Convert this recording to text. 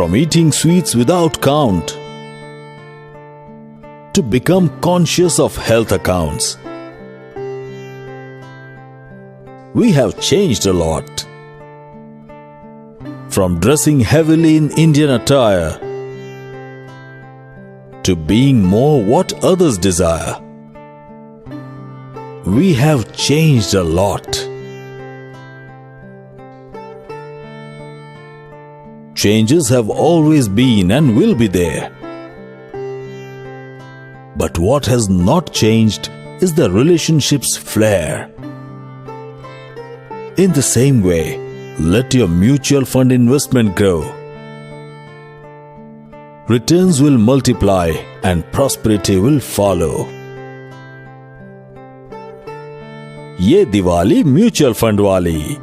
from eating sweets without count to become conscious of health accounts. We have changed a lot. From dressing heavily in Indian attire to being more what others desire. We have changed a lot. Changes have always been and will be there. But what has not changed is the relationship's flair. In the same way, let your mutual fund investment grow. Returns will multiply and prosperity will follow. Yeh Diwali Mutual Fund Wali.